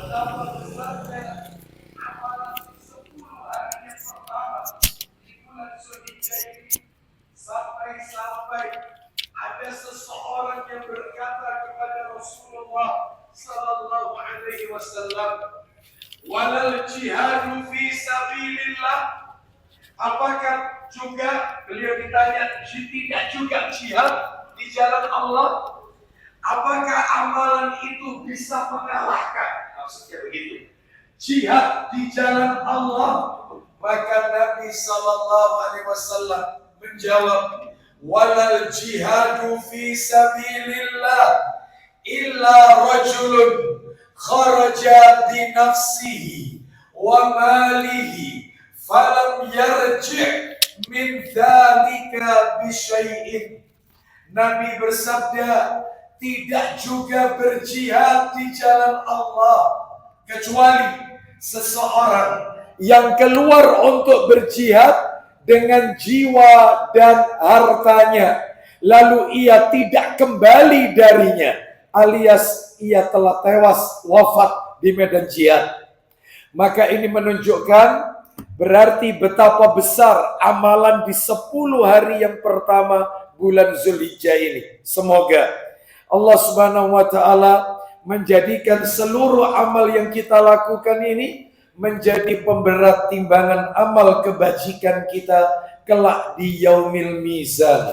betapa besarnya amalan 10 hari yang pertama di bulan Zulhijjah ini, sampai ada seseorang yang berkata kepada Rasulullah sallallahu alaihi wasallam, "Walal jihadu fi sabilillah." Apakah juga, beliau ditanya, tidak juga jihad di jalan Allah? Apakah amalan itu bisa mengalahkan? Maksudnya begitu, jihad di jalan Allah. Maka Nabi sallallahu alaihi wasallam menjawab, "Walal jihadu fi sabilillah illa rajulun kharaja bi nafsihi wa malihi falam yarji' min dzalika bi syai'in." Nabi bersabda, tidak juga berjihad di jalan Allah kecuali seseorang yang keluar untuk berjihad dengan jiwa dan hartanya, lalu ia tidak kembali darinya, alias ia telah tewas wafat di medan jihad. Maka ini menunjukkan berarti betapa besar amalan di 10 hari yang pertama bulan Zulhijjah ini. Semoga Allah Subhanahu wa taala menjadikan seluruh amal yang kita lakukan ini menjadi pemberat timbangan amal kebajikan kita kelak di yaumil mizan.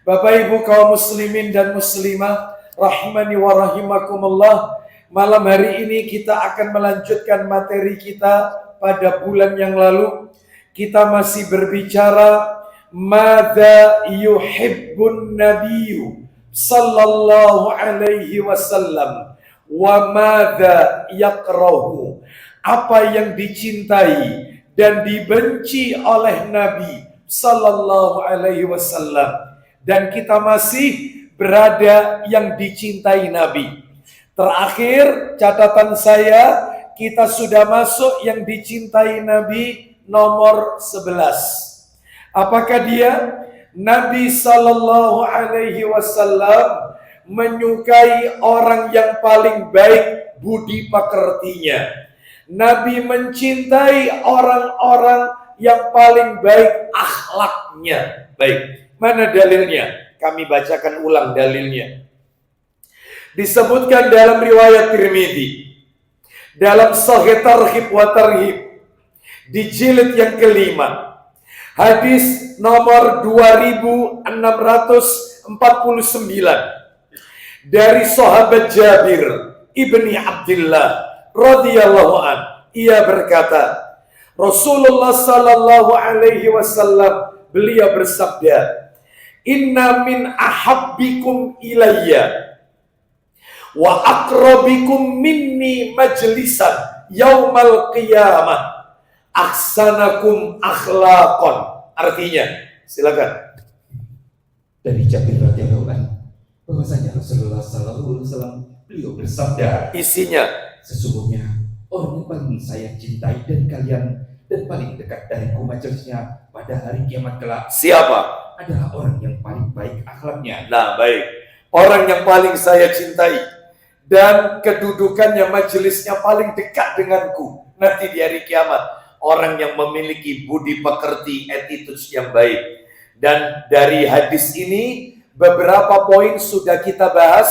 Bapak Ibu kaum muslimin dan muslimah rahimani wa rahimakumullah, malam hari ini kita akan melanjutkan materi kita pada bulan yang lalu. Kita masih berbicara madza yuhibbun nabiyyu sallallahu alaihi wasallam wa madza yakrahu. Apa yang dicintai dan dibenci oleh Nabi sallallahu alaihi wasallam, dan kita masih berada yang dicintai Nabi. Terakhir catatan saya, kita sudah masuk yang dicintai Nabi nomor 11. Apakah dia? Nabi sallallahu alaihi wasallam menyukai orang yang paling baik budi pekertinya. Nabi mencintai orang-orang yang paling baik akhlaknya. Baik, mana dalilnya? Kami bacakan ulang dalilnya. Disebutkan dalam riwayat Tirmidzi, dalam Sahih Targhib wa Tarhib, di jilid yang kelima, hadis nomor 2649, dari sahabat Jabir ibni Abdullah radhiyallahu an, ia berkata, Rasulullah sallallahu alaihi wasallam, beliau bersabda, "Inna min ahabbikum ilayya wa aqrabikum minni majlisan yaumal qiyamah ahsanakum akhlaqan." Artinya, silakan. Dari Jabir radhiyallahu anhu bahwasanya Rasulullah sallallahu alaihi wasallam beliau bersabda, Isinya, sesungguhnya orang yang paling saya cintai dan kalian dan paling dekat dariku majelisnya pada hari kiamat kelak siapa? adalah orang yang paling baik akhlaknya. Nah, baik. Orang yang paling saya cintai dan kedudukannya majelisnya paling dekat denganku nanti di hari kiamat, orang yang memiliki budi pekerti, attitude yang baik. Dan dari hadis ini beberapa poin sudah kita bahas.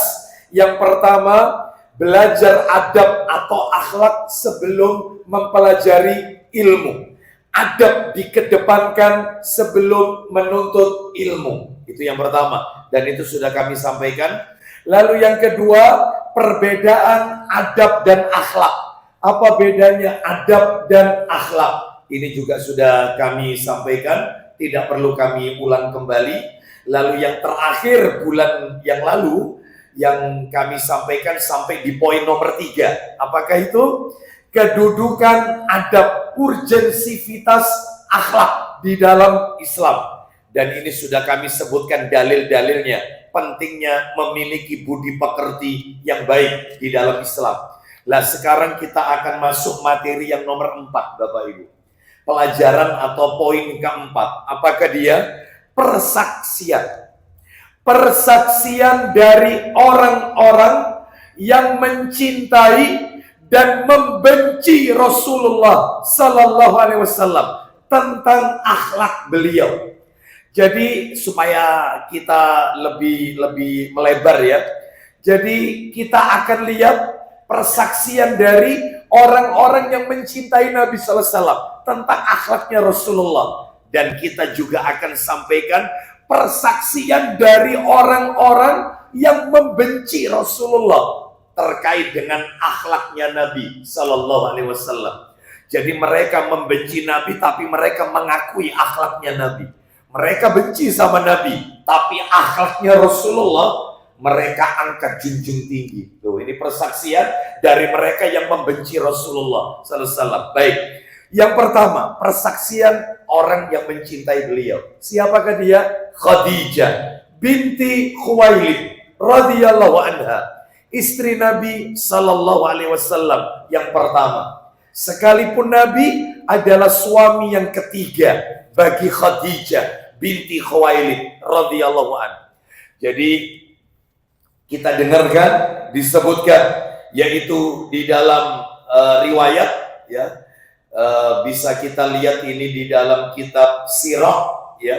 Yang pertama, belajar adab atau akhlak sebelum mempelajari ilmu. Adab dikedepankan sebelum menuntut ilmu. Itu yang pertama, dan itu sudah kami sampaikan. Lalu yang kedua, perbedaan adab dan akhlak. Apa bedanya adab dan akhlak? Ini juga sudah kami sampaikan, tidak perlu kami ulang kembali. Lalu yang terakhir bulan yang lalu, yang kami sampaikan sampai di poin nomor 3. Apakah itu? Kedudukan adab, urgensivitas akhlak di dalam Islam. Dan ini sudah kami sebutkan dalil-dalilnya. Pentingnya memiliki budi pekerti yang baik di dalam Islam. Nah, sekarang kita akan masuk materi yang nomor 4, Bapak Ibu. Pelajaran atau poin keempat. Apakah dia? Persaksian. Persaksian dari orang-orang yang mencintai dan membenci Rasulullah sallallahu alaihi wasallam tentang akhlak beliau. Jadi supaya kita lebih melebar ya. Jadi kita akan lihat persaksian dari orang-orang yang mencintai Nabi sallallahu alaihi wasallam tentang akhlaknya Rasulullah, dan kita juga akan sampaikan persaksian dari orang-orang yang membenci Rasulullah terkait dengan akhlaknya Nabi sallallahu alaihi wasallam. Jadi mereka membenci Nabi tapi mereka mengakui akhlaknya Nabi. Mereka benci sama Nabi tapi akhlaknya Rasulullah mereka angkat junjung tinggi. Tuh, ini persaksian dari mereka yang membenci Rasulullah sallallahu alaihi wasallam. Baik. Yang pertama, persaksian orang yang mencintai beliau. Siapakah dia? Khadijah binti Khuwailid radhiyallahu anha, istri Nabi sallallahu alaihi wasallam yang pertama. Sekalipun Nabi adalah suami yang ketiga bagi Khadijah binti Khuwailid radhiyallahu anha. Jadi kita dengarkan disebutkan, yaitu di dalam riwayat ya, bisa kita lihat ini di dalam kitab sirah ya.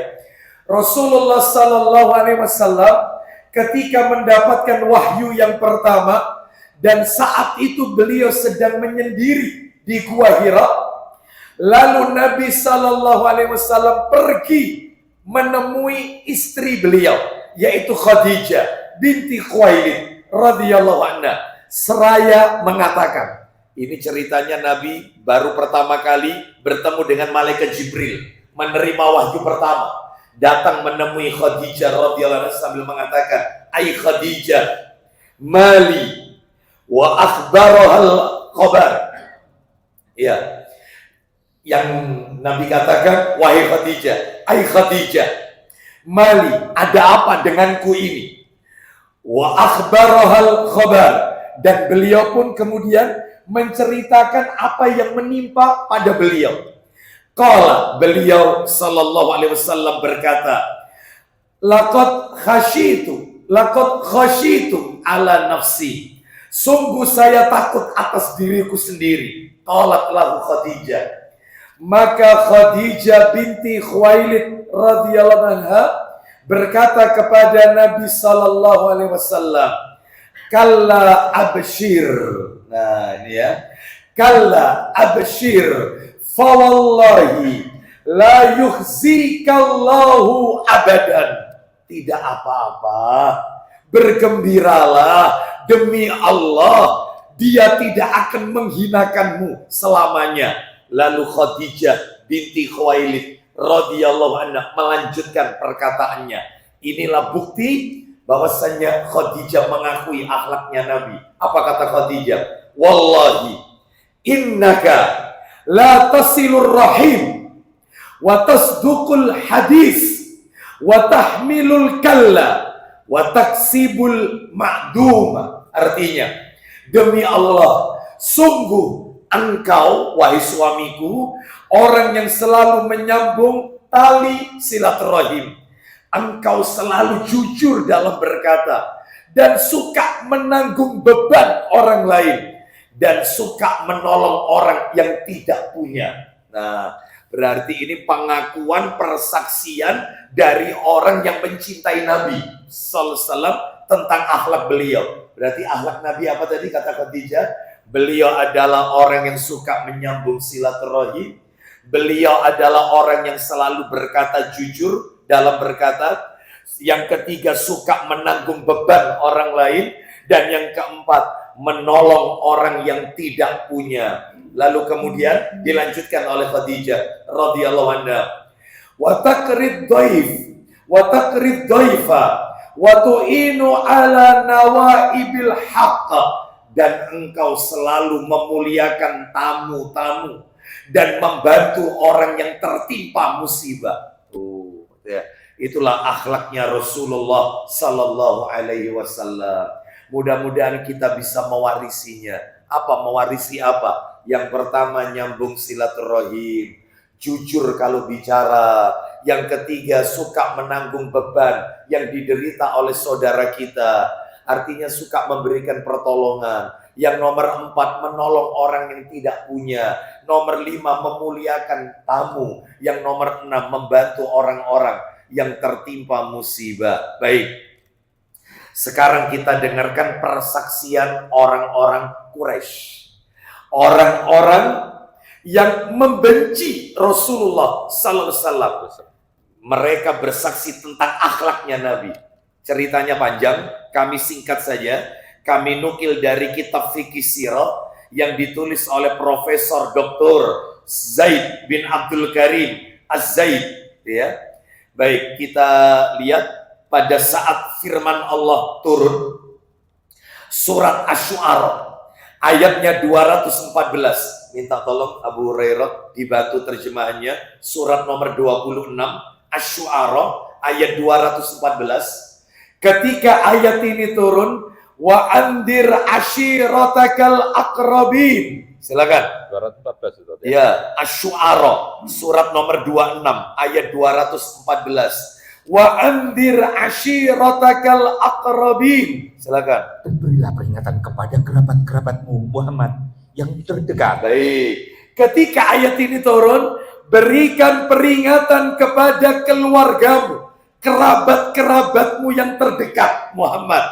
Rasulullah sallallahu alaihi wasallam ketika mendapatkan wahyu yang pertama, dan saat itu beliau sedang menyendiri di Gua Hira, lalu Nabi sallallahu alaihi wasallam pergi menemui istri beliau, yaitu Khadijah binti Khuwailid radhiyallahu anha, seraya mengatakan, ini ceritanya Nabi baru pertama kali bertemu dengan malaikat Jibril, menerima wahyu pertama, datang menemui Khadijah radhiyallahu anha sambil mengatakan, "Ai Khadijah, mali wa akhbarahal khabar." Ya. Yang Nabi katakan, "Wahai Khadijah, ai Khadijah, mali, ada apa denganku ini?" Wa akhbarahal khabar, dan beliau pun kemudian menceritakan apa yang menimpa pada beliau. Qala, beliau sallallahu alaihi wasallam berkata, laqad khashitu ala nafsi, sungguh saya takut atas diriku sendiri. Qalat lahu Khadijah, maka Khadijah binti Khuwailid radhiyallahu anha berkata kepada Nabi sallallahu alaihi wasallam, "Kalla abshir." Nah, ini ya. "Kalla abshir, fa wallahi la yukhzikallahu abadan." Tidak apa-apa, bergembiralah, demi Allah dia tidak akan menghinakanmu selamanya. Lalu Khadijah binti Khuwailid radhiyallahu anha melanjutkan perkataannya. Inilah bukti bahwasanya Khadijah mengakui akhlaknya Nabi. Apa kata Khadijah? "Wallahi innaka la tasilur rahim wa tasduqul hadis wa tahmilul kalla wa taksibul ma'duma." Artinya, demi Allah, sungguh engkau, wahai suamiku, orang yang selalu menyambung tali silaturahim. Engkau selalu jujur dalam berkata, dan suka menanggung beban orang lain, dan suka menolong orang yang tidak punya. Nah, berarti ini pengakuan, persaksian dari orang yang mencintai Nabi sallallahu alaihi wasallam tentang akhlak beliau. Berarti akhlak Nabi apa tadi kata Khadijah? Beliau adalah orang yang suka menyambung silaturahim. Beliau adalah orang yang selalu berkata jujur dalam berkata. Yang ketiga, suka menanggung beban orang lain. Dan yang keempat, menolong orang yang tidak punya. Lalu kemudian dilanjutkan oleh Khadijah radhiyallahu anha, "Wa taqrid dhaif, wa taqrid dhaifa, wa tu'inu ala nawaibil haqq." Dan engkau selalu memuliakan tamu-tamu dan membantu orang yang tertimpa musibah. Oh, ya. Itulah akhlaknya Rasulullah sallallahu alaihi wasallam. Mudah-mudahan kita bisa mewarisinya. Apa? Mewarisi apa? Yang pertama, nyambung silaturahim, jujur kalau bicara. Yang ketiga, suka menanggung beban yang diderita oleh saudara kita. Artinya suka memberikan pertolongan. Yang nomor 4, menolong orang yang tidak punya. Nomor 5, memuliakan tamu. Yang nomor 6, membantu orang-orang yang tertimpa musibah. Baik, sekarang kita dengarkan persaksian orang-orang Quraisy. Orang-orang yang membenci Rasulullah Sallallahu Alaihi Wasallam. Mereka bersaksi tentang akhlaknya Nabi. Ceritanya panjang, kami singkat saja. Kami nukil dari kitab Fikih Sirah yang ditulis oleh Profesor Dr. Zaid bin Abdul Karim Az-Zaid. Ya. Baik, kita lihat pada saat firman Allah turun, surat Asy-Syu'ara ayatnya 214. Minta tolong Abu Hurairah dibantu terjemahannya. Surat nomor 26 Asy-Syu'ara ayat 214. Ketika ayat ini turun, wa andir ashiratakal aqrabin. Silakan. 214 itu. Ya, Asy-Syu'ara surat nomor 26 ayat 214. Wa andir ashiratakal aqrabin. Silakan. Dan berilah peringatan kepada kerabat-kerabatmu Muhammad yang terdekat. Baik. Ketika ayat ini turun, berikan peringatan kepada keluargamu, kerabat-kerabatmu yang terdekat Muhammad.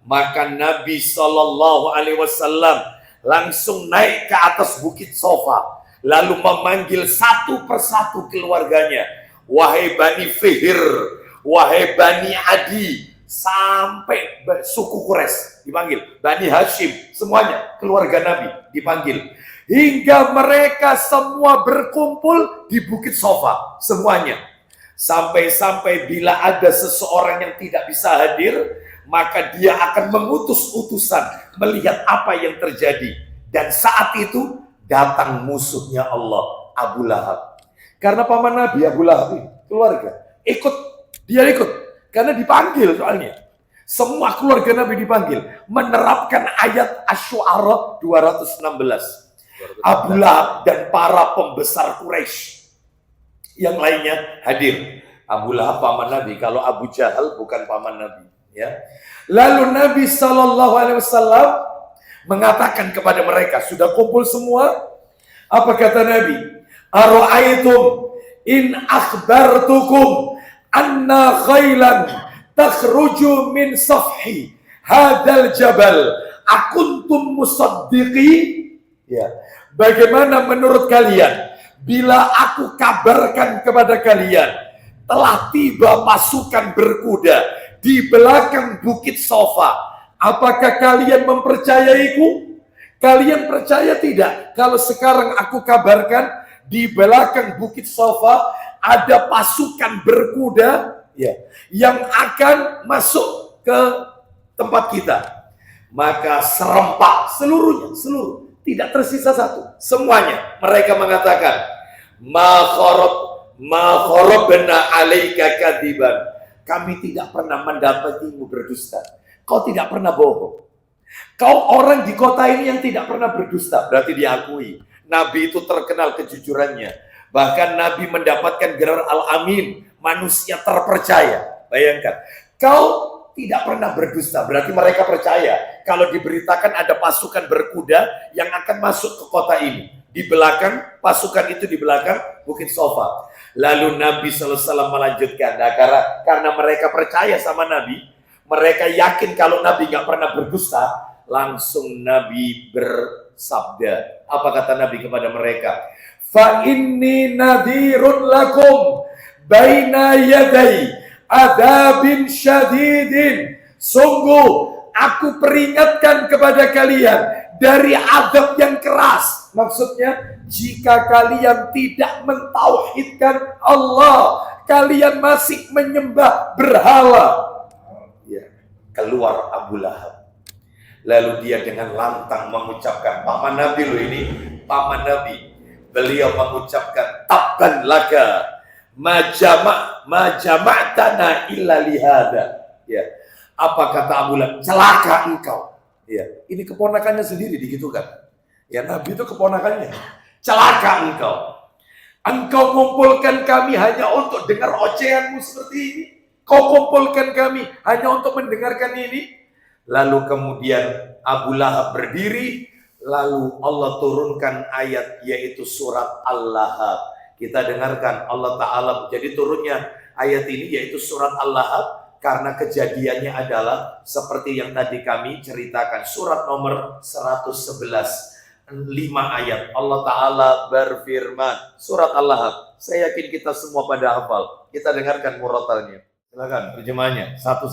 Maka Nabi Shallallahu Alaihi Wasallam langsung naik ke atas bukit Sofa, lalu memanggil satu persatu keluarganya. Wahai Bani Fihr, wahai Bani Adi, sampai suku Quraisy dipanggil, Bani Hashim, semuanya keluarga Nabi dipanggil. Hingga mereka semua berkumpul di bukit Sofa, semuanya. Sampai-sampai bila ada seseorang yang tidak bisa hadir, maka dia akan mengutus utusan melihat apa yang terjadi. Dan saat itu datang musuhnya Allah, Abu Lahab. Karena paman Nabi Abu Lahab, keluarga, dia ikut. Karena dipanggil soalnya. Semua keluarga Nabi dipanggil. Menerapkan ayat Asy-Syu'ara 216. Abu Lahab dan para pembesar Quraisy yang lainnya hadir. Abu Lahab paman Nabi, kalau Abu Jahal bukan paman Nabi. Ya. Lalu Nabi Shallallahu Alaihi Wasallam mengatakan kepada mereka, sudah kumpul semua. Apa kata Nabi? Ara'aitum in akhbartukum anna khailan takhruju min safhi hadal jabal akuntum musaddiqi. Ya. Bagaimana menurut kalian bila aku kabarkan kepada kalian telah tiba pasukan berkuda di belakang bukit Sofa, apakah kalian mempercayaiku? Kalian percaya tidak kalau sekarang aku kabarkan di belakang bukit Sofa ada pasukan berkuda ya, yang akan masuk ke tempat kita? Maka serempak seluruh, tidak tersisa satu, semuanya mereka mengatakan, ma kharabna alaika kadiban, kami tidak pernah mendapatimu berdusta. Kau tidak pernah bohong. Kau orang di kota ini yang tidak pernah berdusta. Berarti diakui Nabi itu terkenal kejujurannya. Bahkan Nabi mendapatkan gelar Al-Amin, manusia terpercaya. Bayangkan, kau tidak pernah berdusta. Berarti mereka percaya kalau diberitakan ada pasukan berkuda yang akan masuk ke kota ini. Di belakang, pasukan itu di belakang bukit Sofa. Lalu Nabi SAW melanjutkan, nah, karena mereka percaya sama Nabi, mereka yakin kalau Nabi nggak pernah berdusta, langsung Nabi bersabda. Apa kata Nabi kepada mereka? Fa inni nadhirun lakum baina yaday adzabin syadidin. Sungguh aku peringatkan kepada kalian dari azab yang keras. Maksudnya, jika kalian tidak mentauhidkan Allah, kalian masih menyembah berhala. Ya, keluar Abu Lahab. Lalu dia dengan lantang mengucapkan, paman Nabi loh ini, paman Nabi. Beliau mengucapkan, tabban laka ma jama'tana illa lihada. Ya. Apa kata Abu Lahab? Celaka engkau. Ya, ini keponakannya sendiri digitukan. Ya, Nabi itu keponakannya. Celaka engkau. Engkau kumpulkan kami hanya untuk dengar ocehanmu seperti ini. Kau kumpulkan kami hanya untuk mendengarkan ini. Lalu kemudian Abu Lahab berdiri, lalu Allah turunkan ayat yaitu surat Al-Lahab. Kita dengarkan Allah Ta'ala, jadi turunnya ayat ini yaitu surat Al-Lahab karena kejadiannya adalah seperti yang tadi kami ceritakan. Surat nomor 111. 5 ayat Allah Ta'ala berfirman, surat Al-Lahab. Saya yakin kita semua pada hafal. Kita dengarkan murotalnya. Silakan terjemahnya 1-5.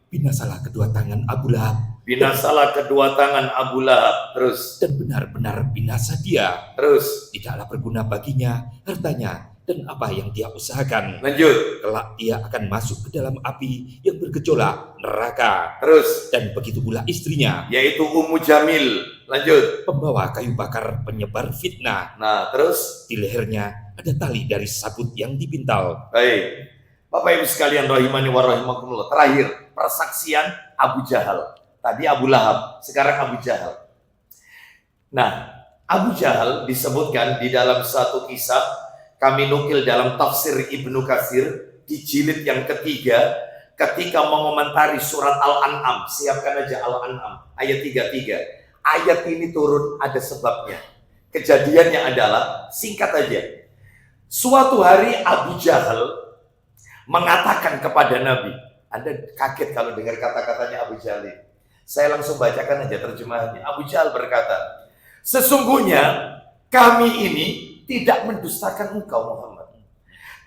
Binasalah kedua tangan Abu Lahab. Binasalah kedua tangan Abu Lahab. Terus. Dan benar-benar binasa dia. Terus. Tidaklah berguna baginya hartanya dan apa yang dia usahakan. Lanjut. Kelak ia akan masuk ke dalam api yang bergejolak, neraka. Terus. Dan begitu pula istrinya, yaitu Ummu Jamil. Lanjut. pembawa kayu bakar penyebar fitnah. Nah, terus Di lehernya ada tali dari sabut yang dipintal. baik. Bapak Ibu sekalian rahimani wa rahimakumullah. Terakhir, persaksian Abu Jahal. Tadi Abu Lahab, sekarang Abu Jahal. Nah, Abu Jahal disebutkan di dalam satu kisah, kami nukil dalam tafsir Ibnu Katsir di jilid yang ketiga, ketika mengomentari surat Al-An'am. Siapkan aja Al-An'am ayat 33. Ayat ini turun ada sebabnya. Kejadiannya adalah, singkat aja, suatu hari Abu Jahal mengatakan kepada Nabi. Anda kaget kalau dengar kata-katanya Abu Jahal. Saya langsung bacakan aja terjemahannya. Abu Jahal berkata, sesungguhnya kami ini tidak mendustakan engkau Muhammad,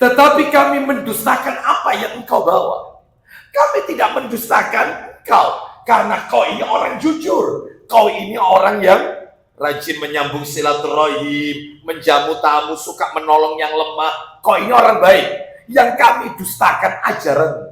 tetapi kami mendustakan apa yang engkau bawa. Kami tidak mendustakan engkau karena kau ini orang jujur. Kau ini orang yang rajin menyambung silaturahim, menjamu tamu, suka menolong yang lemah. Kau ini orang baik. Yang kami dustakan ajaran.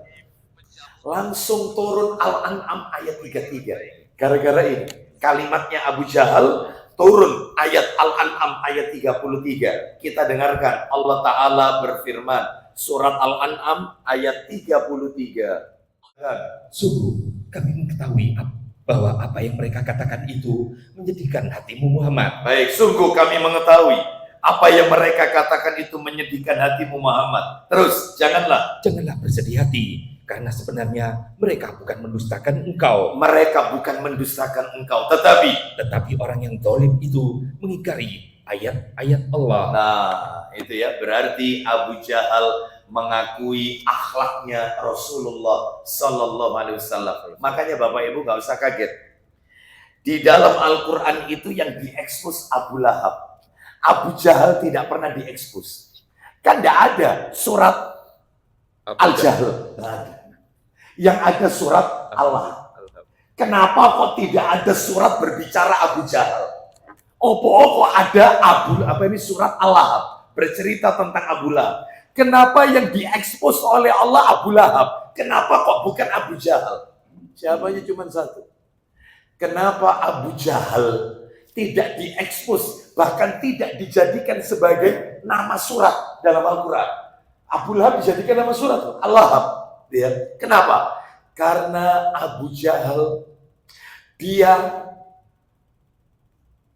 Langsung turun Al-An'am ayat 33. Gara-gara ini, kalimatnya Abu Jahal turun ayat Al-An'am ayat 33. Kita dengarkan Allah Ta'ala berfirman. Surat Al-An'am ayat 33. Sungguh kami mengetahui bahwa apa yang mereka katakan itu menyedihkan hatimu Muhammad. Baik, sungguh kami mengetahui apa yang mereka katakan itu menyedihkan hatimu Muhammad. Terus, Janganlah bersedih hati, karena sebenarnya mereka bukan mendustakan engkau. Mereka bukan mendustakan engkau, tetapi orang yang zalim itu mengingkari ayat-ayat Allah. Nah, itu ya, berarti Abu Jahal mengakui akhlaknya Rasulullah Sallallahu Alaihi Wasallam. Makanya Bapak Ibu nggak usah kaget. Di dalam Al-Quran itu yang diekspos Abu Lahab. Abu Jahal tidak pernah diekspos. Kan tidak ada surat Al-Jahl. Yang ada surat Allah. Kenapa kok tidak ada surat berbicara Abu Jahal? Kok ada surat Al-Lahab bercerita tentang Abu Lahab. Kenapa yang diekspos oleh Allah Abu Lahab? Kenapa kok bukan Abu Jahal? Jawabannya cuma satu. Kenapa Abu Jahal tidak diekspos, bahkan tidak dijadikan sebagai nama surat dalam Al-Quran? Abu Lahab dijadikan nama surat Al-Lahab. Ya. Kenapa? Karena Abu Jahal dia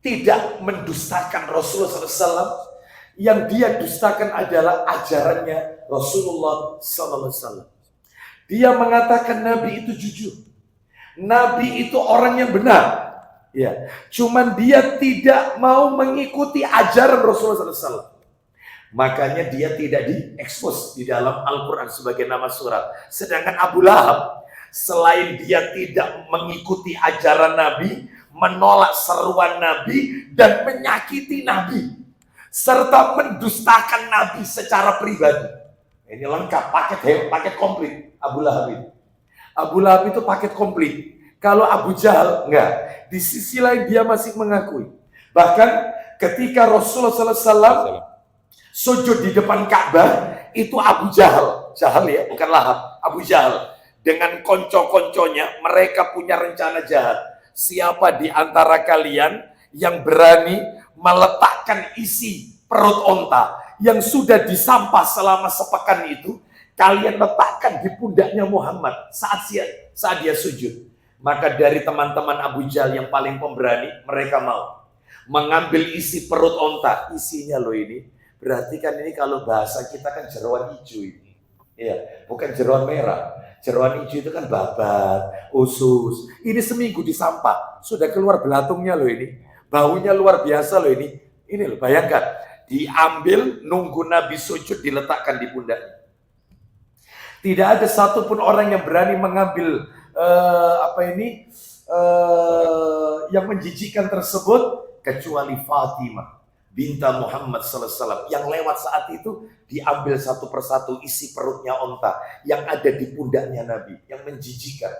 tidak mendustakan Rasulullah SAW. Yang dia dustakan adalah ajarannya Rasulullah SAW. Dia mengatakan Nabi itu jujur. Nabi itu orang yang benar. Ya, cuman dia tidak mau mengikuti ajaran Rasulullah SAW. Makanya dia tidak diekspos di dalam Al-Quran sebagai nama surat. Sedangkan Abu Lahab, selain dia tidak mengikuti ajaran Nabi, menolak seruan Nabi, dan menyakiti Nabi, serta mendustakan Nabi secara pribadi. Ini lengkap, paket komplit Abu Lahab itu. Abu Lahab itu paket komplit. Kalau Abu Jahal enggak. Di sisi lain dia masih mengakui. Bahkan ketika Rasulullah SAW sujud di depan Ka'bah, itu Abu Jahal. Jahal ya, bukan Lahab. Abu Jahal. Dengan konco-konconya, mereka punya rencana jahat. Siapa di antara kalian yang berani meletakkan isi perut onta yang sudah disampah selama sepekan itu, kalian letakkan di pundaknya Muhammad saat dia sujud. Maka dari teman-teman Abu Jahal yang paling pemberani, mereka mau mengambil isi perut onta. Isinya loh ini, berarti kan ini kalau bahasa kita kan jeroan hijau ini. Iya, bukan jeroan merah. Jeroan hijau itu kan babat, usus. Ini seminggu di sampah, sudah keluar belatungnya loh ini. Baunya luar biasa loh ini. Ini loh, bayangkan. Diambil, nunggu Nabi sujud, diletakkan di pundaknya. Tidak ada satupun orang yang berani mengambil yang menjijikkan tersebut, kecuali Fatimah binta Muhammad sallallahu alaihi wasallam yang lewat saat itu, diambil satu persatu isi perutnya onta yang ada di pundaknya Nabi, yang menjijikan.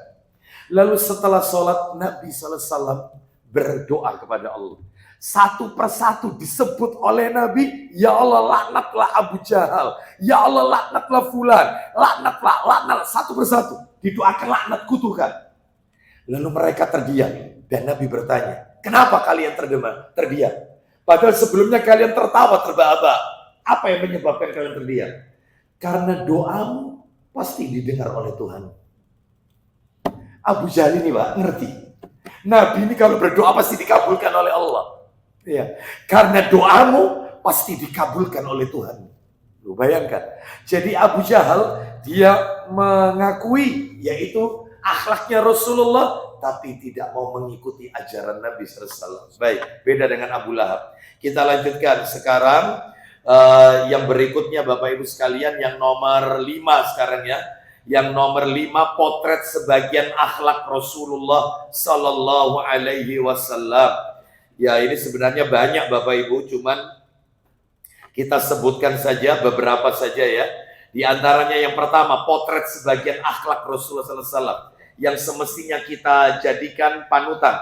Lalu setelah sholat, Nabi sallallahu alaihi wasallam berdoa kepada Allah. Satu persatu disebut oleh Nabi, ya Allah laknatlah Abu Jahal, ya Allah laknatlah fulan, laknat, satu persatu didoakan laknat, kutukan. Lalu mereka terdiam dan Nabi bertanya, kenapa kalian terdiam? Padahal sebelumnya kalian tertawa terbahak-bahak. Apa yang menyebabkan kalian terdiam? Karena doamu pasti didengar oleh Tuhan. Abu Jahal ini Pak, ngerti. Nabi ini kalau berdoa pasti dikabulkan oleh Allah. Ya, karena doamu pasti dikabulkan oleh Tuhan. Lu bayangkan. Jadi Abu Jahal dia mengakui yaitu akhlaknya Rasulullah, tapi tidak mau mengikuti ajaran Nabi SAW. Baik, beda dengan Abu Lahab. Kita lanjutkan sekarang yang berikutnya Bapak Ibu sekalian, yang nomor 5 sekarang ya. Yang nomor 5, potret sebagian akhlak Rasulullah Sallallahu Alaihi Wasallam. Ya, ini sebenarnya banyak Bapak Ibu, cuman kita sebutkan saja beberapa saja ya. Di antaranya yang pertama, potret sebagian akhlak Rasulullah Sallallahu Alaihi Wasallam yang semestinya kita jadikan panutan.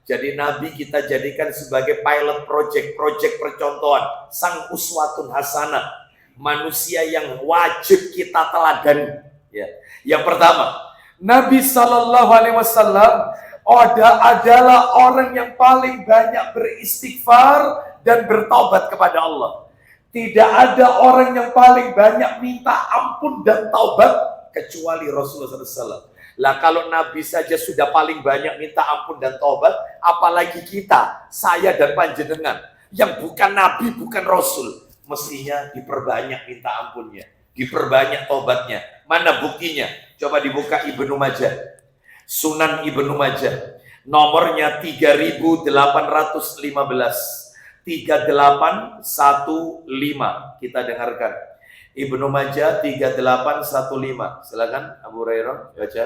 Jadi Nabi kita jadikan sebagai pilot project percontohan, sang uswatun hasanah, manusia yang wajib kita teladani. Ya. Yang pertama, Nabi Sallallahu Alaihi Wasallam adalah orang yang paling banyak beristighfar dan bertaubat kepada Allah. Tidak ada orang yang paling banyak minta ampun dan taubat kecuali Rasulullah SAW. Lah kalau Nabi saja sudah paling banyak minta ampun dan taubat, apalagi kita, saya dan panjenengan yang bukan Nabi, bukan Rasul, mestinya diperbanyak minta ampunnya, diperbanyak taubatnya. Mana buktinya? Coba dibuka Ibnu Majah, Sunan Ibnu Majah, nomornya 3815, 3815. Kita dengarkan. Ibnu Majah 3815. Silakan Abu Hurairah baca.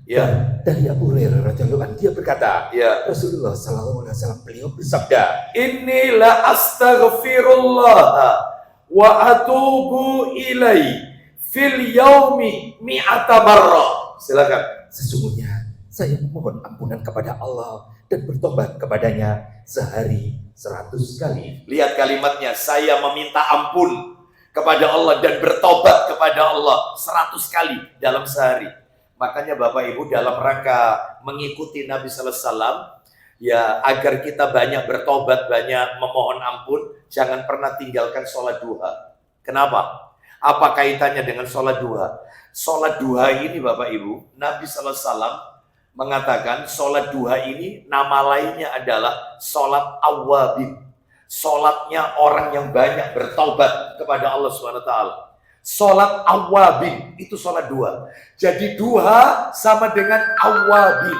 Ya, dari Abu Hurairah radhiyallahu anhu dia berkata, Ya, Rasulullah sallallahu alaihi wasallam beliau bersabda, Inilah astaghfirullah wa atubu ilai fil yaumi mi'ata marrah. Silakan. sesungguhnya saya memohon ampunan kepada Allah dan bertobat kepadanya sehari 100 kali. Lihat kalimatnya, saya meminta ampun kepada Allah dan bertobat kepada Allah 100 kali dalam sehari. Makanya Bapak Ibu, dalam rangka mengikuti Nabi Sallallahu Alaihi Wasallam, ya agar kita banyak bertobat, banyak memohon ampun, jangan pernah tinggalkan sholat duha. Kenapa? Apa kaitannya dengan sholat duha? Sholat duha ini Bapak Ibu, Nabi Sallallahu Alaihi Wasallam mengatakan sholat duha ini nama lainnya adalah sholat awwabin. Sholatnya orang yang banyak bertaubat kepada Allah SWT. Sholat awwabin itu sholat duha. Jadi duha sama dengan awwabin.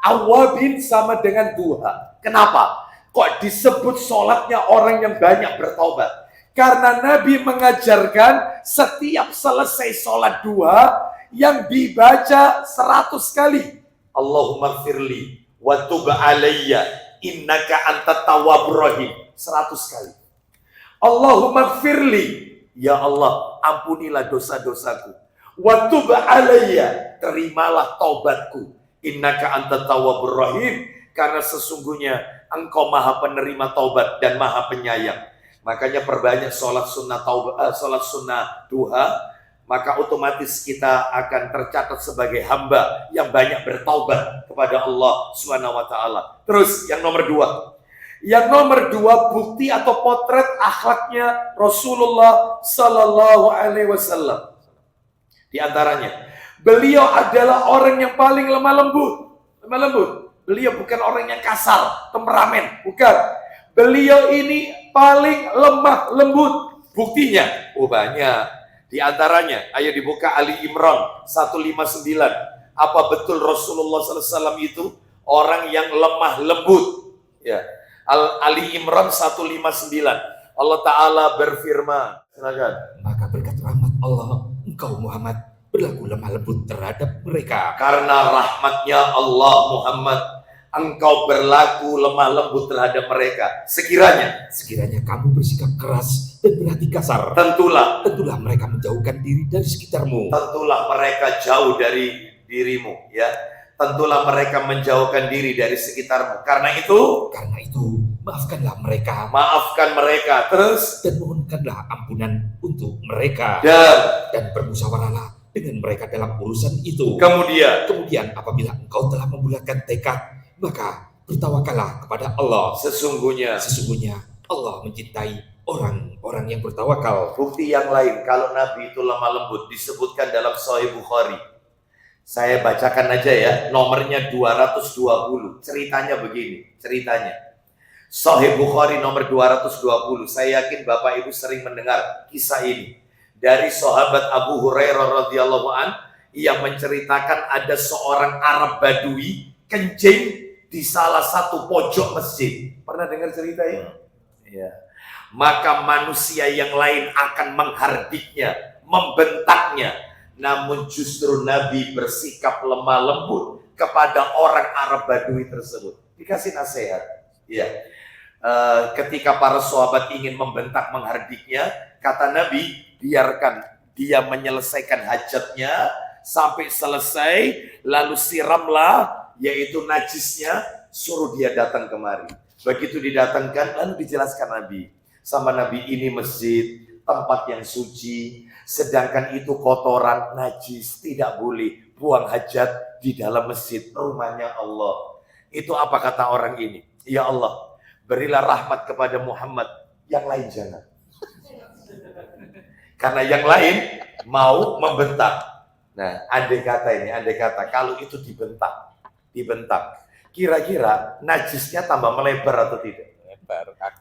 Awwabin sama dengan duha. Kenapa? Kok disebut sholatnya orang yang banyak bertaubat? Karena Nabi mengajarkan setiap selesai sholat duha yang dibaca 100 kali. Allahumma firli wa tub alayya innaka antat tawwabur rahim. 100 kali. Allahumma firli, ya Allah, ampunilah dosa-dosaku. Wa tub alayya, terimalah taubatku. Innaka antat tawwabur rahim, karena sesungguhnya Engkau Maha penerima taubat dan Maha penyayang. Makanya perbanyak sholat sunnah duha, maka otomatis kita akan tercatat sebagai hamba yang banyak bertaubat kepada Allah Subhanahu wa taala. Terus yang nomor 2. Yang nomor 2, bukti atau potret akhlaknya Rasulullah Sallallahu Alaihi Wasallam. Di antaranya, beliau adalah orang yang paling lemah lembut. Beliau bukan orang yang kasar, temperamen, bukan. Beliau ini paling lemah lembut. Buktinya, banyak. Di antaranya, ayo dibuka Ali Imran 159. Apa betul Rasulullah SAW itu orang yang lemah lembut? Ya. Ali Imran 159. Allah Ta'ala berfirman. Silakan. Maka berkat rahmat Allah, engkau Muhammad berlaku lemah lembut terhadap mereka. Karena rahmatnya Allah Muhammad, engkau berlaku lemah lembut terhadap mereka. Sekiranya kamu bersikap keras dan berhati kasar, tentulah mereka menjauhkan diri dari sekitarmu. Tentulah mereka jauh dari dirimu, ya. Tentulah mereka menjauhkan diri dari sekitarmu. Karena itu, maafkan mereka. Terus, dan mohonkanlah ampunan untuk mereka. Dan bermusyawarahlah dengan mereka dalam urusan itu. Kemudian apabila engkau telah membulatkan tekad, maka bertawakallah kepada Allah. Sesungguhnya Allah mencintai orang-orang yang bertawakal. Bukti yang lain kalau Nabi itu lemah lembut disebutkan dalam Sahih Bukhari. Saya bacakan aja ya, nomornya 220. Ceritanya begini, Sahih Bukhari nomor 220. Saya yakin Bapak Ibu sering mendengar kisah ini dari sahabat Abu Hurairah radhiyallahu an yang menceritakan ada seorang Arab Badui kencing di salah satu pojok masjid. Pernah dengar cerita ini? Ya. Maka manusia yang lain akan menghardiknya, membentaknya. Namun justru Nabi bersikap lemah lembut kepada orang Arab Badui tersebut. Dikasih nasihat. Ya. Ketika para sahabat ingin membentak menghardiknya, kata Nabi, biarkan dia menyelesaikan hajatnya sampai selesai, lalu siramlah, yaitu najisnya, suruh dia datang kemari. Begitu didatangkan, lalu dijelaskan Nabi. Sama Nabi, ini masjid, tempat yang suci, sedangkan itu kotoran, najis, tidak boleh buang hajat di dalam masjid, rumahnya Allah. Itu apa kata orang ini? Ya Allah, berilah rahmat kepada Muhammad, yang lain jangan. Karena yang lain mau membentak. Nah, andai kata kalau itu dibentak, kira-kira najisnya tambah melebar atau tidak?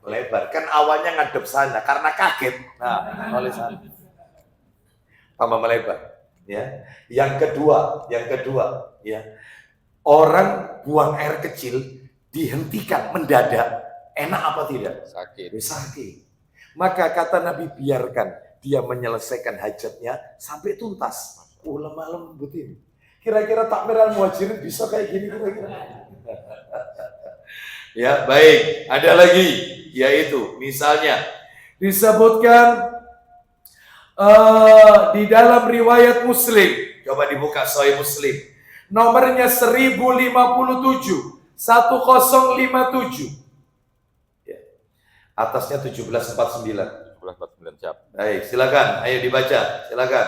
Melebar. Kan awalnya ngadep sana karena kaget. Nah, oleh sana. Tambah melebar. Ya. Yang kedua, ya. Orang buang air kecil dihentikan mendadak. Enak apa tidak? Sakit. Maka kata Nabi, biarkan dia menyelesaikan hajatnya sampai tuntas. Lemah lembut ini. Kira-kira takmir al-muhajirin bisa kayak gini kira-kira? Ya, baik. Ada lagi, yaitu misalnya disebutkan di dalam riwayat Muslim. Coba dibuka Sahih Muslim. Nomornya 1057. 1057. Ya. Atasnya 1749. 1749 siap. Baik, silakan. Ayo dibaca. Silakan.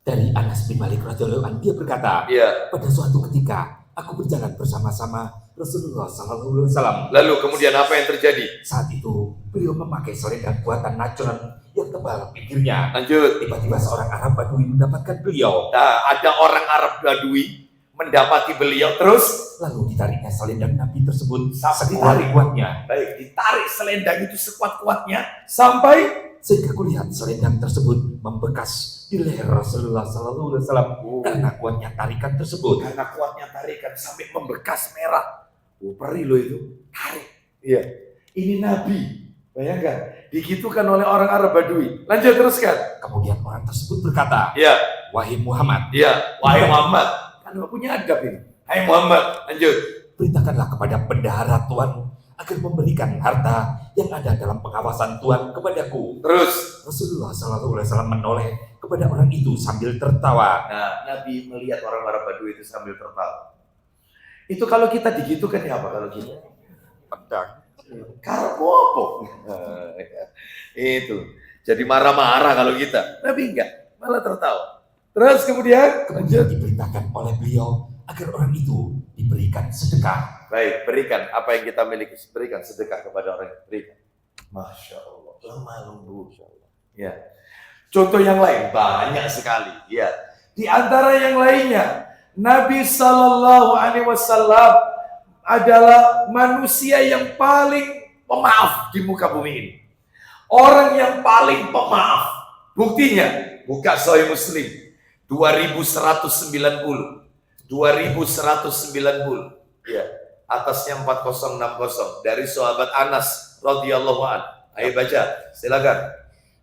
Dari Anas bin Malik radhiyallahu anhu, dia berkata, Iya. pada suatu ketika aku berjalan bersama-sama Rasulullah SAW. Lalu kemudian apa yang terjadi? Saat itu beliau memakai selendang buatan nacuran yang tebal pinggirnya. Lanjut. Tiba-tiba seorang Arab Badui mendapatkan beliau. Nah, ada orang Arab Badui mendapati beliau, terus Lalu ditariknya selendang Nabi tersebut Sampai sekuat kuatnya, baik, ditarik selendang itu sekuat-kuatnya sampai sehingga kulihat selendang tersebut membekas di leher Rasulullah SAW karena kuatnya tarikan tersebut. karena kuatnya tarikan sampai membekas merah. Perih loh itu, tarik. Iya. Ini Nabi. Bayangkan, digitukan oleh orang Arab Badui. Lanjut teruskan. Kemudian orang tersebut berkata, Iya, wahai Muhammad, iya. Wahai Muhammad. Kan nggak punya adab ini. Hai Muhammad, lanjut. beritakanlah kepada bendahara Tuhan agar memberikan harta yang ada dalam pengawasan Tuhan kepadaku. Terus. Rasulullah SAW menoleh kepada orang itu sambil tertawa. Nah, Nabi melihat orang Arab Badui itu sambil tertawa. Itu kalau kita digitukan ya apa kalau kita? Pedang. Karpopo. Itu. Jadi marah-marah kalau kita. Nabi enggak, malah tertawa. Terus kemudian Kemudian diperintahkan oleh beliau agar orang itu diberikan sedekah. baik, berikan apa yang kita miliki, berikan sedekah kepada orang yang berikan. Masya Allah, lemah lembut. Ya. Contoh yang lain banyak sekali. Ya. Di antara yang lainnya, Nabi Sallallahu Alaihi Wasallam adalah manusia yang paling pemaaf di muka bumi ini. Orang yang paling pemaaf. Buktinya, buka Sahih Muslim 2190. 2190. Ya, atasnya 4060 dari sahabat Anas radhiyallahu an. Ayo baca, silakan.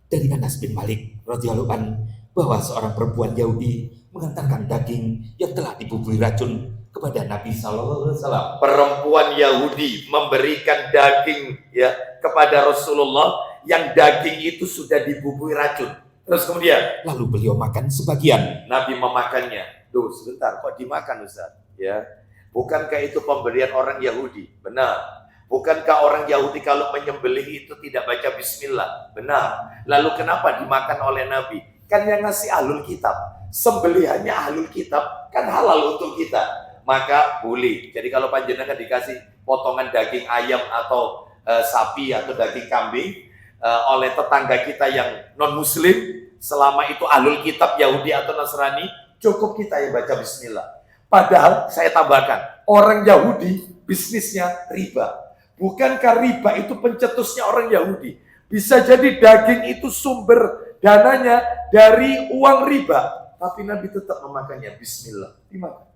Dari Anas bin Malik radhiyallahu an bahwa seorang perempuan Yahudi mengantarkan daging yang telah dibubui racun kepada Nabi sallallahu alaihi wasallam. Perempuan Yahudi memberikan daging ya kepada Rasulullah yang daging itu sudah dibubui racun. Terus kemudian Lalu beliau makan sebagian. Nabi memakannya. Duh, sebentar, kok dimakan Ustaz? Ya. Bukankah itu pemberian orang Yahudi? Benar. Bukankah orang Yahudi kalau menyembelih itu tidak baca bismillah? Benar. Lalu kenapa dimakan oleh Nabi? Kan yang ngasih ahlul kitab. Sembelihannya ahlul kitab, kan halal untuk kita. Maka boleh. Jadi kalau panjenengan dikasih potongan daging ayam atau sapi atau daging kambing oleh tetangga kita yang non muslim, selama itu ahlul kitab Yahudi atau Nasrani, cukup kita yang baca bismillah. Padahal saya tambahkan, orang Yahudi bisnisnya riba. Bukankah riba itu pencetusnya orang Yahudi? Bisa jadi daging itu sumber dananya dari uang riba, tapi Nabi tetap memakannya bismillah, dimakan.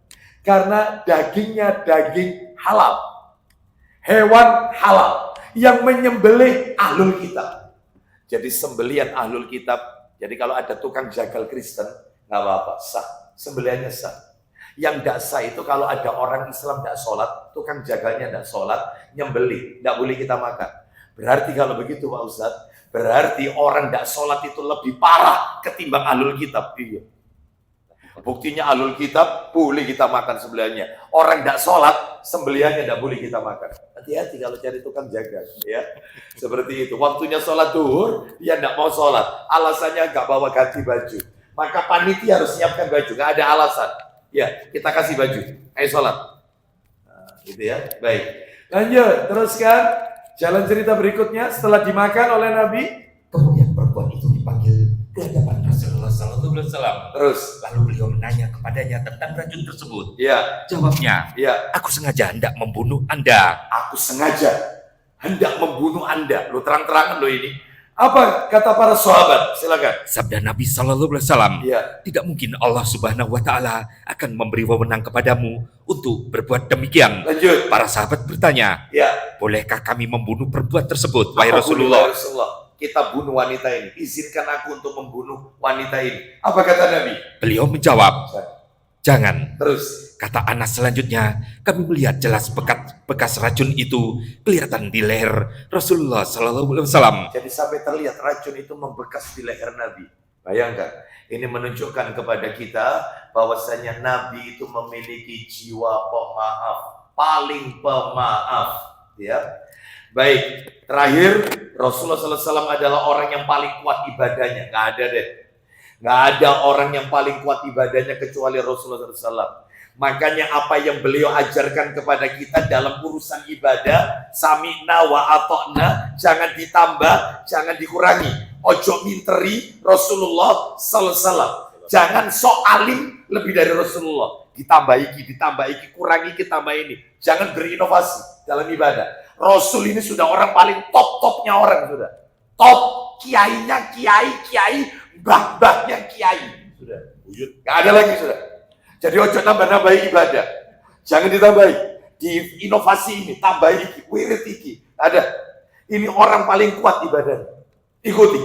Karena dagingnya daging halal, hewan halal yang menyembelih ahlul kitab. Jadi sembelian ahlul kitab. Jadi kalau ada tukang jagal Kristen, nggak apa-apa, sah, sembelihannya sah. Yang tidak sah itu kalau ada orang Islam tidak sholat, tukang jagalnya tidak sholat, nyembelih, tidak boleh kita makan. Berarti kalau begitu Pak Ustadz, berarti orang tidak sholat itu lebih parah ketimbang ahlul kitab. Iya. Buktinya ahlul kitab boleh kita makan sembelihannya. Orang tidak sholat, sembelihannya tidak boleh kita makan. Hati-hati kalau cari tukang jagal, ya. Seperti itu. Waktunya sholat duhur, dia tidak mau sholat. Alasannya nggak bawa ganti baju. Maka panitia harus siapkan baju. Nggak ada alasan. Ya, kita kasih baju. Ayo sholat. Nah, gitu ya. Baik. Lanjut, teruskan. Jalan cerita berikutnya setelah dimakan oleh Nabi. Kemudian perempuan itu dipanggil ke hadapan Rasulullah sallallahu alaihi wasallam. Terus, Lalu beliau menanya kepadanya tentang racun tersebut. ya, Jawabnya, ya. aku sengaja hendak membunuh Anda. Aku sengaja hendak membunuh Anda. Lu terang-terangan lo ini. Apa kata para sahabat? Silakan. Sabda Nabi sallallahu alaihi wasallam, Ya. tidak mungkin Allah Subhanahu wa taala akan memberi wewenang kepadamu untuk berbuat demikian. Lanjut. Para sahabat bertanya, Ya. bolehkah kami membunuh perempuan tersebut, wahai Apa Rasulullah? boleh, Rasulullah? Kita bunuh wanita ini. Izinkan aku untuk membunuh wanita ini. Apa kata Nabi? Beliau menjawab, jangan. Terus. Kata Anas selanjutnya, kami melihat jelas bekas racun itu kelihatan di leher Rasulullah sallallahu alaihi wasallam. Jadi sampai terlihat racun itu membekas di leher Nabi. Bayangkan. Ini menunjukkan kepada kita bahwasanya Nabi itu memiliki jiwa pemaaf. Paling pemaaf. Ya. Baik. Terakhir, Rasulullah sallallahu alaihi wasallam adalah orang yang paling kuat ibadahnya. Nggak ada deh. Nggak ada orang yang paling kuat ibadahnya kecuali Rasulullah sallallahu alaihi wasallam. Makanya apa yang beliau ajarkan kepada kita dalam urusan ibadah, sami'na wa ata'na, jangan ditambah, jangan dikurangi. Ojo minteri Rasulullah sallallahu alaihi wasallam. Jangan sok alim lebih dari Rasulullah. Ditambah iki, kurangi, tambah ini. Jangan berinovasi dalam ibadah. Rasul ini sudah orang paling top-topnya orang sudah. Top, kiainya kiai, mbah-mbahnya kiai. Sudah, buyut. Gak ada lagi sudah. Jadi ojo nambah-nambahi ibadah. Jangan ditambahi. Di inovasi ini, tambah iki, wirid iki. Ada. Ini orang paling kuat ibadahnya. Ikuti.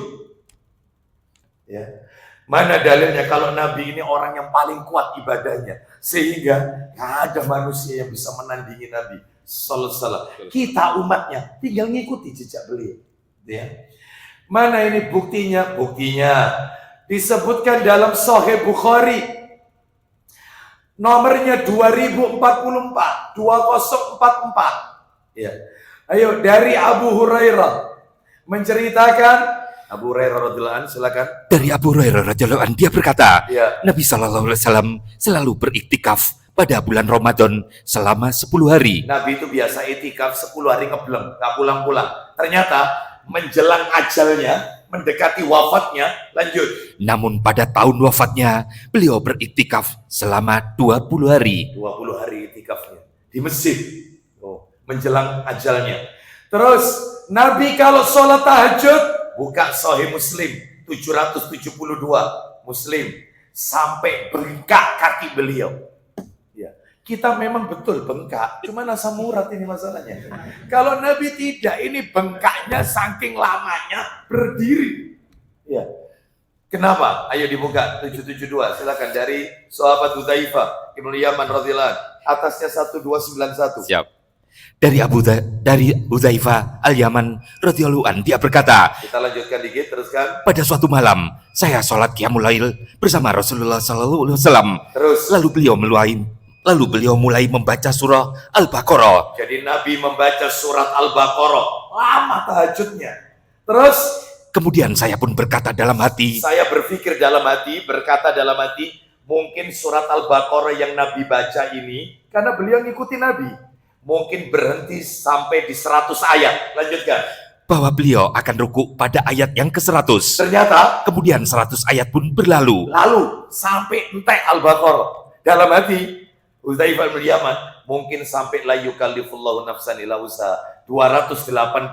Ya. Mana dalilnya kalau Nabi ini orang yang paling kuat ibadahnya. Sehingga gak ada manusia yang bisa menandingi Nabi sallallahu alaihi wasallam. Kita umatnya tinggal ngikuti jejak beliau. Ya. Mana ini buktinya? Buktinya disebutkan dalam Sahih Bukhari. Nomornya 2044, 2044. Ya. Ayo dari Abu Hurairah menceritakan, Abu Hurairah radhiyallahu anhu, silakan. Dari Abu Hurairah radhiyallahu anhu dia berkata, Ya. Nabi sallallahu alaihi wasallam selalu beriktikaf pada bulan Ramadan selama 10 hari. Nabi itu biasa itikaf 10 hari ngebleng, gak pulang-pulang. Ternyata menjelang ajalnya, mendekati wafatnya, lanjut. Namun pada tahun wafatnya, beliau beriktikaf selama 20 hari. 20 hari itikafnya di masjid. Oh, menjelang ajalnya. Terus Nabi kalau sholat tahajud buka Sahih Muslim 772. Muslim, sampai bengkak kaki beliau. Ya. Kita memang betul bengkak, cuma asam urat ini masalahnya. Kalau Nabi tidak, ini bengkaknya saking lamanya berdiri. Ya. Kenapa? Ayo dibuka 772. Silakan dari sahabat Hudzaifah Ibnu Yaman radhiyallahu anhu. Atasnya 1291. Siap. Dari Hudzaifah Al-Yaman radhiyallahu anhu, dia berkata, Kita lanjutkan dikit, teruskan. pada suatu malam saya sholat qiyamul lail bersama Rasulullah sallallahu alaihi wasallam. Terus. Lalu beliau mulai membaca surah Al-Baqarah. Jadi Nabi membaca surat Al-Baqarah. Lama tahajudnya. Terus Kemudian saya pun berkata dalam hati, saya berpikir dalam hati, berkata dalam hati, mungkin surat Al-Baqarah yang Nabi baca ini, karena beliau ngikuti Nabi, mungkin berhenti sampai di 100 ayat. Lanjutkan. bahwa beliau akan ruku pada ayat yang ke-100. Ternyata, Kemudian 100 ayat pun berlalu. lalu sampai entek Al-Baqarah. Dalam hati, Hudzaifah bin Yaman, mungkin sampai la yukallifullahu nafsan illa wus'aha, 286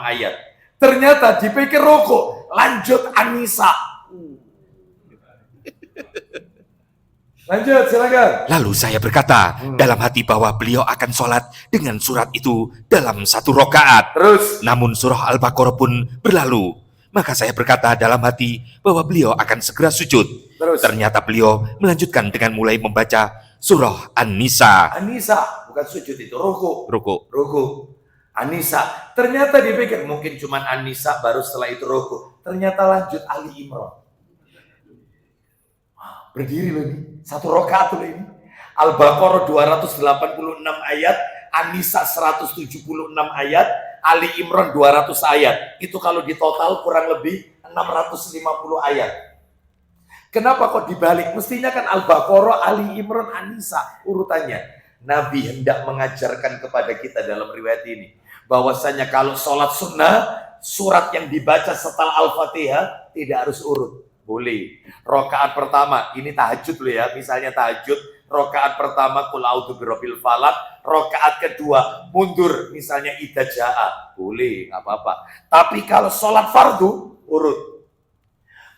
ayat. Ternyata dipikir rukuk, lanjut An-Nisa. Lanjut, silakan. Lalu saya berkata dalam hati bahwa beliau akan sholat dengan surat itu dalam 1 rakaat. Terus, Namun surah Al-Baqarah pun berlalu. Maka saya berkata dalam hati bahwa beliau akan segera sujud. terus. Ternyata beliau melanjutkan dengan mulai membaca surah An-Nisa. An-Nisa, bukan sujud itu, rukuk. Ruku. An-Nisa. Ternyata dipikir mungkin cuma An-Nisa, baru setelah itu rukuk. Ternyata lanjut Ali Imran. Berdiri loh ini, 1 rakaat loh ini. Al-Baqarah 286 ayat, An-Nisa 176 ayat, Ali Imran 200 ayat. Itu kalau di total kurang lebih 650 ayat. Kenapa kok dibalik? Mestinya kan Al-Baqarah, Ali Imran, An-Nisa urutannya. Nabi hendak mengajarkan kepada kita dalam riwayat ini bahwasanya kalau sholat sunnah, surat yang dibaca setelah Al-Fatihah tidak harus urut. Boleh. Rakaat pertama, ini tahajud loh ya. Misalnya tahajud, rakaat pertama qul a'udzu birabbil falaq, rakaat kedua mundur, misalnya idza jaa. Boleh, nggak apa-apa. Tapi kalau sholat fardu, urut.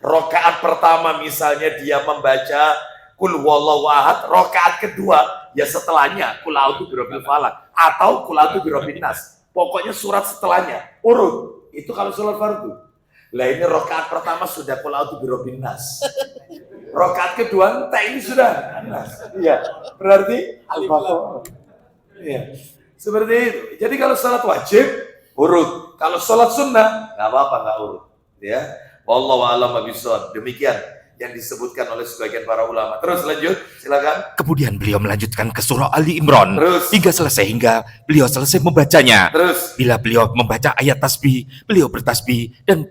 Rakaat pertama misalnya dia membaca qul huwallahu ahad, rakaat kedua ya setelahnya qul a'udzu birabbil falaq atau qul a'udzu birabbin nas. Pokoknya surat setelahnya urut. Itu kalau sholat fardu. Lah ini rakaat pertama sudah qul a'udzu birabbin nas. Rakaat kedua entah ini sudah nas. Iya, berarti Al-Baqarah. Iya. Seperti itu. Jadi kalau sholat wajib urut. Kalau sholat sunnah nggak apa-apa, nggak urut. Ya. Wallahu a'lam bishawab. Demikian yang disebutkan oleh sebagian para ulama. Terus lanjut, silakan. Kemudian beliau melanjutkan ke surah Ali Imran Terus. hingga beliau selesai membacanya. Terus. Bila beliau membaca ayat tasbih, beliau bertasbih, dan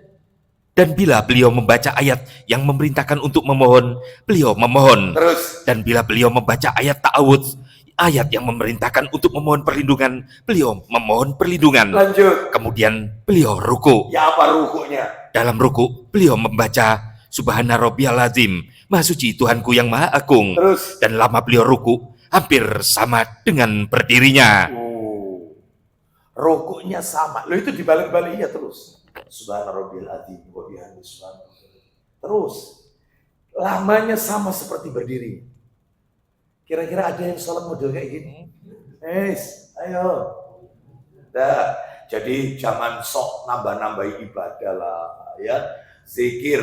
bila beliau membaca ayat yang memerintahkan untuk memohon, beliau memohon. Terus. Dan bila beliau membaca ayat ta'awudz, ayat yang memerintahkan untuk memohon perlindungan, beliau memohon perlindungan. Lanjut. Kemudian beliau ruku. Ya apa rukuknya? Dalam ruku, beliau membaca Subhana Rabbiyal Azim, Maha Suci Tuhanku yang Maha Agung. Terus. Dan lama beliau ruku hampir sama dengan berdirinya. Rukuknya sama. Loh itu dibalik-balik ya terus. Subhana Rabbiyal Azim wa bihamdihi subhana. Terus. Lamanya sama seperti berdiri. Kira-kira ada yang sholat model kayak gini? Ayo. Dah. Jadi jangan sok nambah-nambahi ibadah lah, ya. Zikir.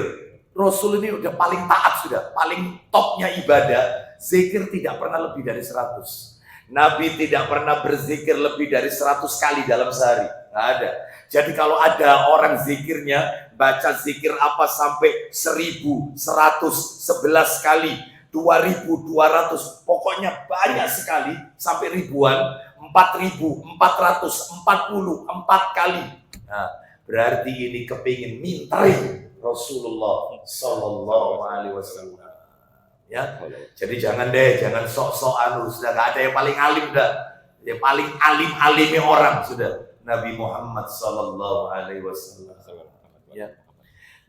Rasul ini udah paling taat sudah, paling topnya ibadah. Zikir tidak pernah lebih dari 100. Nabi tidak pernah berzikir lebih dari 100 kali dalam sehari. Nggak ada. Jadi kalau ada orang zikirnya, baca zikir apa sampai 1111 kali, 2200, pokoknya banyak sekali, sampai ribuan, 4444 kali. Nah, berarti ini kepingin mintai Rasulullah Sallallahu Alaihi Wasallam. Ya, jadi jangan sok-sokan, sudah nggak ada yang paling alim dah, yang paling alimnya orang sudah Nabi Muhammad Sallallahu Alaihi Wasallam. Ya.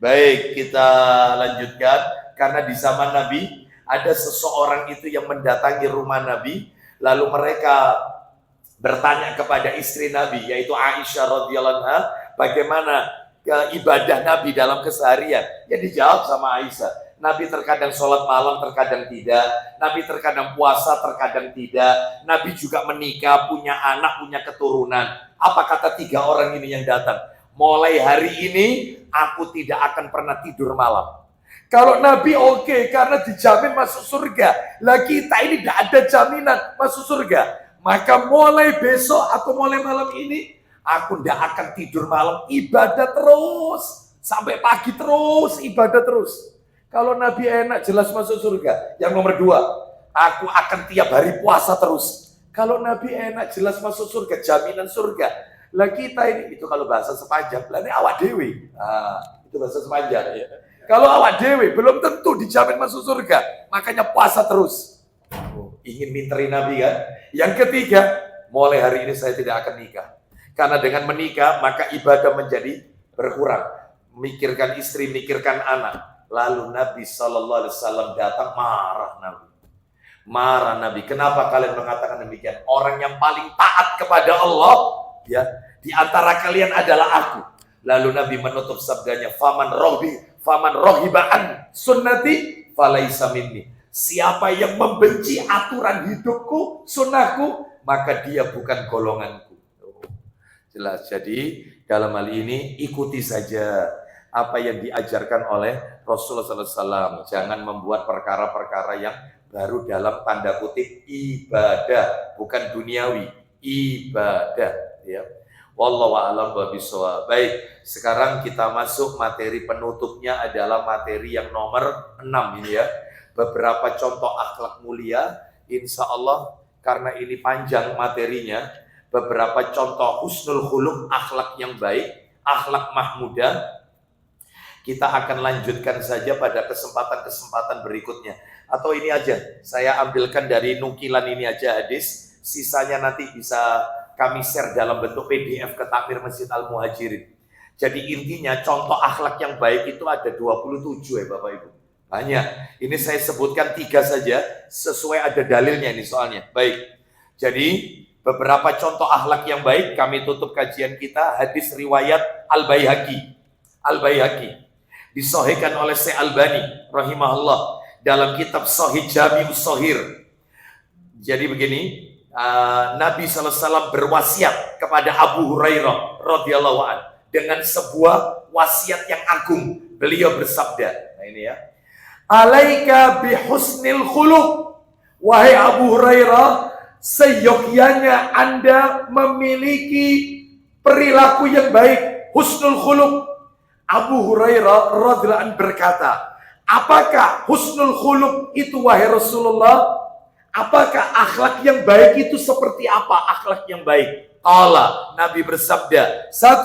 Baik, kita lanjutkan karena di zaman Nabi ada seseorang itu yang mendatangi rumah Nabi, lalu mereka bertanya kepada istri Nabi yaitu Aisyah radhiyallahu anha, bagaimana ibadah Nabi dalam keseharian? Ya dijawab sama Aisyah, Nabi terkadang sholat malam, terkadang tidak. Nabi terkadang puasa, terkadang tidak. Nabi juga menikah, punya anak, punya keturunan. Apa kata 3 orang ini yang datang? Mulai hari ini, aku tidak akan pernah tidur malam. Kalau Nabi oke, karena dijamin masuk surga. Lah kita ini tidak ada jaminan masuk surga. Maka mulai besok atau mulai malam ini, aku tidak akan tidur malam, ibadah terus. Sampai pagi terus, ibadah terus. Kalau Nabi enak, jelas masuk surga. Yang nomor 2, aku akan tiap hari puasa terus. Kalau Nabi enak, jelas masuk surga, jaminan surga. Lah kita ini, itu kalau bahasa sepanjang, lah ini awak dewi. Nah, itu bahasa sepanjang. Ya. Kalau awak dewi, belum tentu dijamin masuk surga. Makanya puasa terus. Ingin minteri Nabi kan? Yang ketiga, mulai hari ini saya tidak akan nikah. Karena dengan menikah, maka ibadah menjadi berkurang. Mikirkan istri, mikirkan anak. Lalu Nabi SAW datang, marah Nabi. Kenapa kalian mengatakan demikian? Orang yang paling taat kepada Allah, ya, di antara kalian adalah aku. Lalu Nabi menutup sabdanya, faman rohibaan sunnati falaisa minni. Siapa yang membenci aturan hidupku, sunnahku, maka dia bukan golonganku. Jelas. Jadi dalam hal ini ikuti saja apa yang diajarkan oleh Rasulullah SAW. Jangan membuat perkara-perkara yang baru dalam tanda kutip ibadah, bukan duniawi, ibadah. Ya. Wallahu a'lam bishawab. Baik, sekarang kita masuk materi penutupnya adalah materi yang nomor 6 ini ya. Beberapa contoh akhlak mulia, insya Allah karena ini panjang materinya. Beberapa contoh husnul khuluq, akhlak yang baik, akhlak mahmudah. Kita akan lanjutkan saja pada kesempatan-kesempatan berikutnya. Atau ini aja, saya ambilkan dari nukilan ini aja hadis. Sisanya nanti bisa kami share dalam bentuk PDF ke Takmir Masjid Al-Muhajirin. Jadi intinya contoh akhlak yang baik itu ada 27 ya Bapak Ibu. Banyak. Ini saya sebutkan 3 saja, sesuai ada dalilnya ini soalnya. Baik. Jadi beberapa contoh akhlak yang baik, kami tutup kajian kita hadis riwayat Al-Baihaqi. Al-Baihaqi disahihkan oleh Syekh Albani rahimahullah dalam kitab Sahih Jami'us Shahir. Jadi begini, Nabi SAW berwasiat kepada Abu Hurairah radhiyallahu anhu dengan sebuah wasiat yang agung. Beliau bersabda, nah ini ya, alaika bihusnil khuluq, wahai Abu Hurairah, seyogyanya Anda memiliki perilaku yang baik, husnul khuluq. Abu Hurairah radhiyallahu anhu berkata, apakah husnul khuluq itu wahai Rasulullah? Apakah akhlak yang baik itu seperti apa akhlak yang baik? Allah, Nabi bersabda, 1,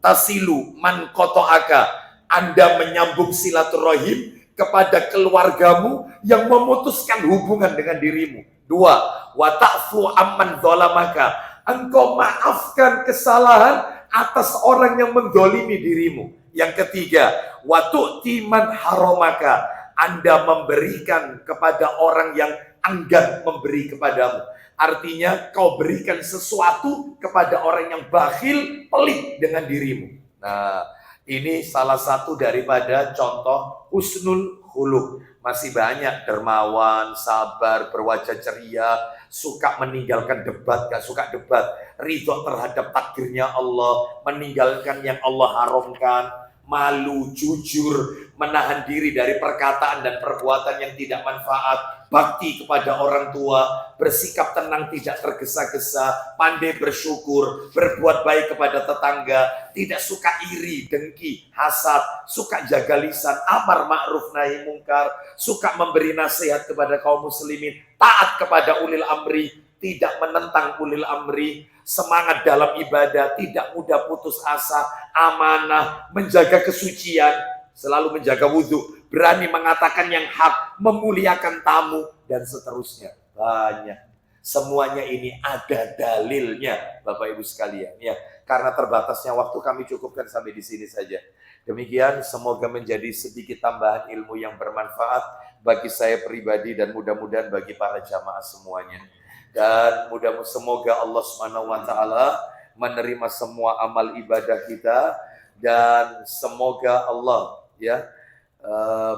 tasilu man qata'aka, Anda menyambung silaturahim kepada keluargamu yang memutuskan hubungan dengan dirimu. 2, wa ta'fu amman dzalamaka, engkau maafkan kesalahan atas orang yang mendolimi dirimu. Yang ketiga, wa tu'ti man haramaka, Anda memberikan kepada orang yang enggan memberi kepadamu. Artinya kau berikan sesuatu kepada orang yang bakhil, pelit dengan dirimu. Nah, ini salah satu daripada contoh husnul khuluq. Masih banyak, dermawan, sabar, berwajah ceria, suka meninggalkan debat, gak suka debat, ridho terhadap takdirnya Allah, meninggalkan yang Allah haramkan, malu, jujur, menahan diri dari perkataan dan perbuatan yang tidak manfaat, bakti kepada orang tua, bersikap tenang, tidak tergesa-gesa, pandai bersyukur, berbuat baik kepada tetangga, tidak suka iri, dengki, hasad, suka jaga lisan, amar ma'ruf nahi mungkar, suka memberi nasihat kepada kaum muslimin, taat kepada ulil amri, tidak menentang ulil amri, semangat dalam ibadah, tidak mudah putus asa, amanah, menjaga kesucian, selalu menjaga wudhu, berani mengatakan yang hak, memuliakan tamu, dan seterusnya. Banyak. Semuanya ini ada dalilnya, Bapak Ibu sekalian. Ya, karena terbatasnya waktu kami cukupkan sampai di sini saja. Demikian, semoga menjadi sedikit tambahan ilmu yang bermanfaat bagi saya pribadi dan mudah-mudahan bagi para jamaah semuanya. Dan semoga Allah Subhanahu wa taala menerima semua amal ibadah kita dan semoga Allah ya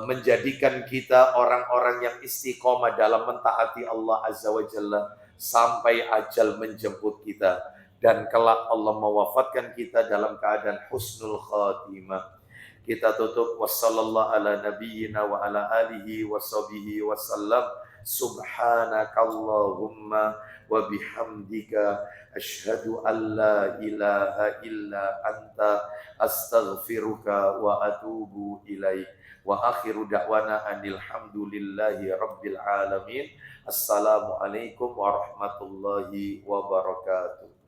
menjadikan kita orang-orang yang istiqomah dalam mentaati Allah Azza wa Jalla sampai ajal menjemput kita, dan kelak Allah mewafatkan kita dalam keadaan husnul khatimah. Kita tutup wassallallahu ala nabiyyina wa ala alihi wa sahbihi wasallam. Subhanakallahumma wa bihamdika asyhadu an la ilaha illa anta astaghfiruka wa atubu ilaik. Wa akhiru da'wana anil hamdulillahi rabbil alamin. Assalamualaikum warahmatullahi wabarakatuh.